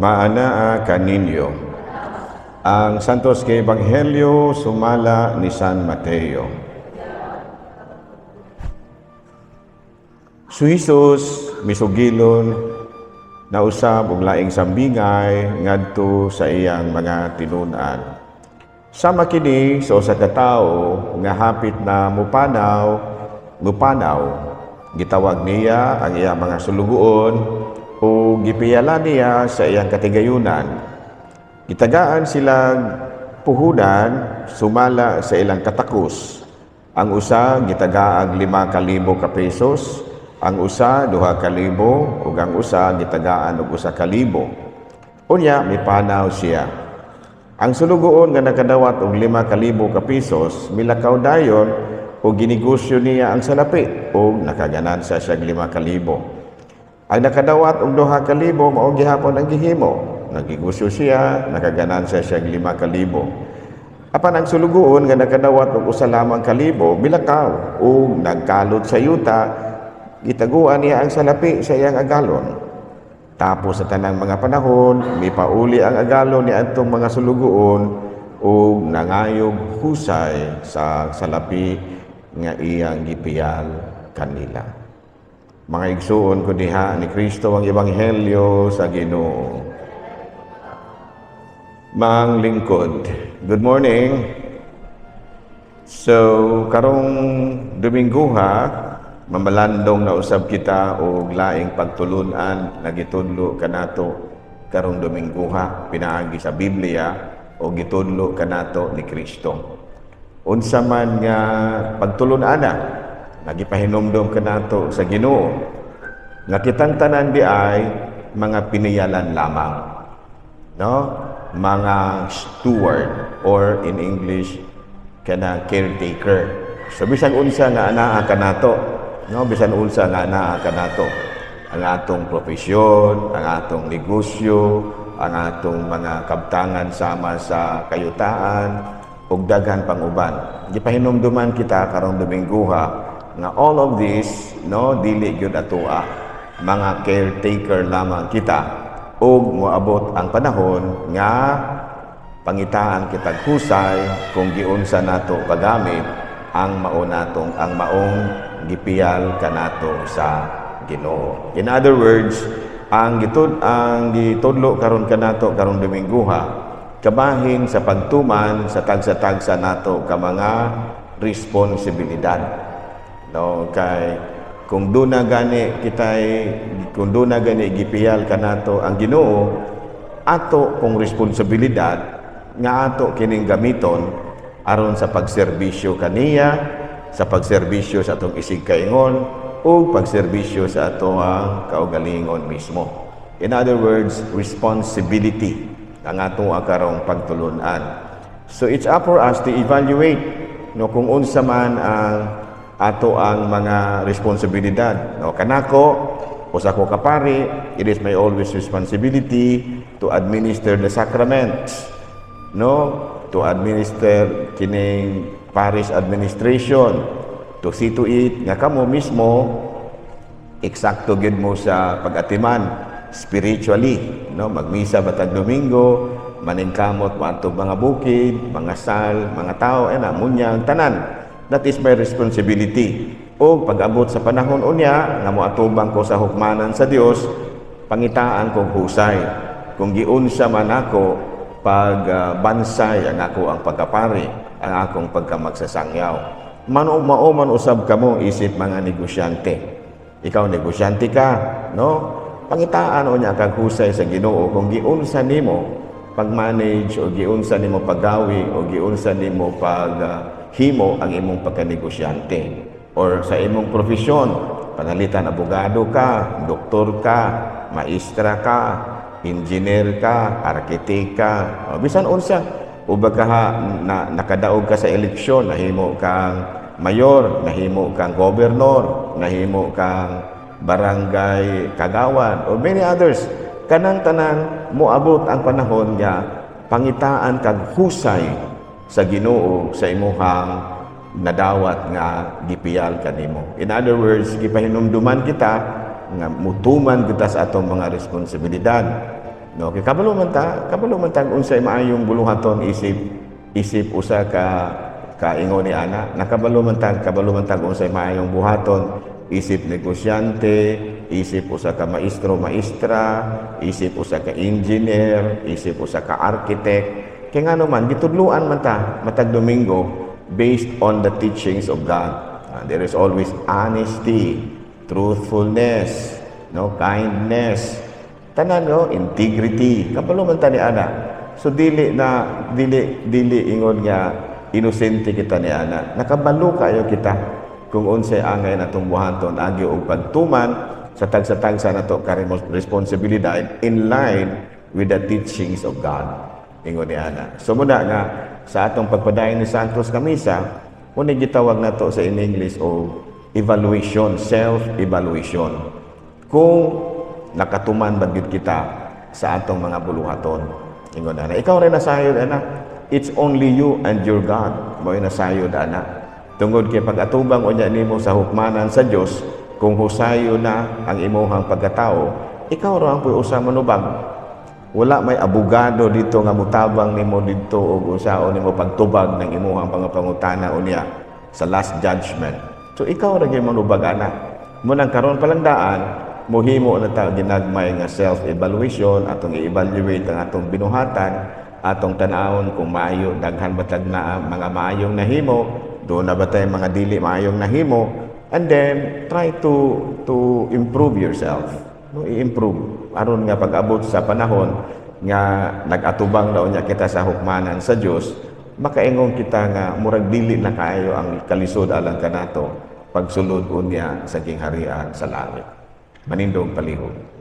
maanaa kaninyo ang Santos kay Ebanghelyo sumala ni San Mateo. Si Jesus misugilon na usab og laing sambingay ngadto sa iyang mga tinun-an. Sama kini sa usa ka tawo nga hapit na mupanaw, gitawag niya ang iyang mga sulugoon o gipiyala niya sa iyang katigayunan. Gitagaan silang puhunan sumala sa ilang katakos. Ang usa gitagaag 5,000 ka pesos, ang usa 2,000 ug ang usa gitagaan og 1,000. Unya mipanaw siya. Ang sulugoon nga nakadawat og 5,000 ka pesos milakaw dayon o ginegosyo niya ang salapi o nakaganansa siya 5,000. Ang nakadawat og 2,000 mao gihapon ang gihimo. Nagigusyo siya, nakaganansya siya 5,000. Apan ang sulugoon nga nakadawat og 1,000 milakaw o nagkalot sa yuta, gitaguan niya ang salapi sa iyang agalon. Tapos sa tanang mga panahon, mipauli ang agalon ni adtong mga sulugoon o nangayog husay sa salapi nga iyang gipiyal kanila. Mga igsuon ko diha ni Kristo ang Ebanghelyo sa Ginoo. Mang lingkod, good morning. So, karong Domingguha, mamalandong na usab kita og laing pagtulunan na gitudlo kanato karong Domingguha pinaagi sa Biblia o gitudlo kanato ni Kristo. Unsa man nga pagtulunana nagipahinomdom kanato sa Ginoo nga kitang tanan di ay mga piniyalan lamang, no? Mga steward or in English kana caretaker. So bisan unsa nga anaa kanato, no? Bisan unsa nga anaa kanato, ang atong profesyon, ang atong negosyo, ang atong mga kabtangan sama sa kayutaan ug daghan pang uban. Gipahinomduman kita karong Domingguha nga all of this, no, dili gyud atoa, mga caretaker lamang kita ug moabot ang panahon nga pangitaan kitag husay kung giunsa nato pagamit ang maong gipiyal kanato sa Ginoo. In other words, ang gitudlo karon kanato karong Domingguha kabahin sa pagtuman sa tagsa-tagsa nato ka mga responsibilidad. No, kay kung doon na gani gipiyal kanato ang Ginoo, ato kung responsibilidad nga ato kining gamiton aron sa pagserbisyo kaniya, sa pagserbisyo sa atong isig kaingon o pagserbisyo sa atong kaugalingon mismo. In other words, responsibility ang ato karong pagtulunan. So it's up for us to evaluate, no, kung unsa man ang ato ang mga responsibilidad. No, kanako, usa ko kapari, it is my always responsibility to administer the sacraments, no, to administer kining parish administration, to see to it nga kamo mismo eksakto gid mo sa pag-atiman spiritually, no, magmisa batag Domingo, maningkamot mo atong mga bukid, mga sal, mga tao, munyang tanan. That is my responsibility. O pag-abot sa panahon unya nga moatubang ko sa hukmanan sa Dios, pangitaan kong husay. Kung giunsa man ako pagbansay ang ako ang pagkapari, ang akong pagkamagsasangyaw. Mao man usab kamo isip mga negosyante. Ikaw negosyante ka, no? Pangitaan unya kag husay sa Ginoo kung giunsa nimo pag-manage o giunsa nimo paggawi o giunsa nimo himo ang imong pagkanegosyante or sa imong profesyon, panalitan abogado ka, doktor ka, maestra ka, engineer ka, arkitek ka, o bisan unsa, ubag ka nakadaog ka sa eleksyon, nahimo kang mayor, nahimo kang gobernador, nahimo kang barangay kagawan, or many others. Kanang tanan moabot ang panahon nga pangitaan kag husay sa Ginoo sa imuhang nadawat nga gipiyal kanimo. In other words, gipahinumduman kita nga mutuman kita sa atong mga responsibilidad. No, kay kabalo man ta unsay maayong buluhaton isip usa ka ingon ni ana. Nakabalo man ta unsay maayong buhaton isip negosyante, isip usa ka maestro maestra, isip usa ka engineer, isip usa ka architect. Kay ngano man gitudluan man ta matag Domingo based on the teachings of God. There is always honesty, truthfulness, no, kindness, tanan, no, integrity. Kabalo man ta ni ana. So dili ingon nga inosente kita ni ana. Nakabalo kayo kita kung unsay angay natong buhaton agi og pagtuman sa tagsa-tagsa nato ka responsibilidad in line with the teachings of God. Ingon ni ana. So muna nga sa atong pagpadayon ni Santos Kamisa, muna gitawag nato sa in English o evaluation, self-evaluation. Kung nakatuman ba gid kita sa atong mga buluhaton. Ingon ana. Ikaw rin nasayod ana. It's only you and your God. Mo'y nasayod ana. Tungod kay pag-atubang unya nimo sa hukmanan sa Dios, kung husayo na ang imuhang pagkatao, ikaw ra ang puy usa manubag. Wala may abogado dito nga mutabang nimo dito og usaon nimo pagtubag ng imuhang pangutana unya sa last judgment. So ikaw ra gyud manubag ana. Munang karon palandaan, mohimo na ta ginagmay nga self-evaluation atong i-evaluate ang atong binuhatan, atong tanawon kung maayo daghan batag na mga maayong nahimo, doon na ba tayo mga dili maayong nahimo, and then try to improve yourself. No, i-improve aron nga pag-abot sa panahon nga nag-atubang daw niya kita sa hukmanan sa Dios, makaingon kita nga murag dili na kaayo ang kalisod alang kanato pagsulod unya sa gingharian sa langit. Manindong palihog.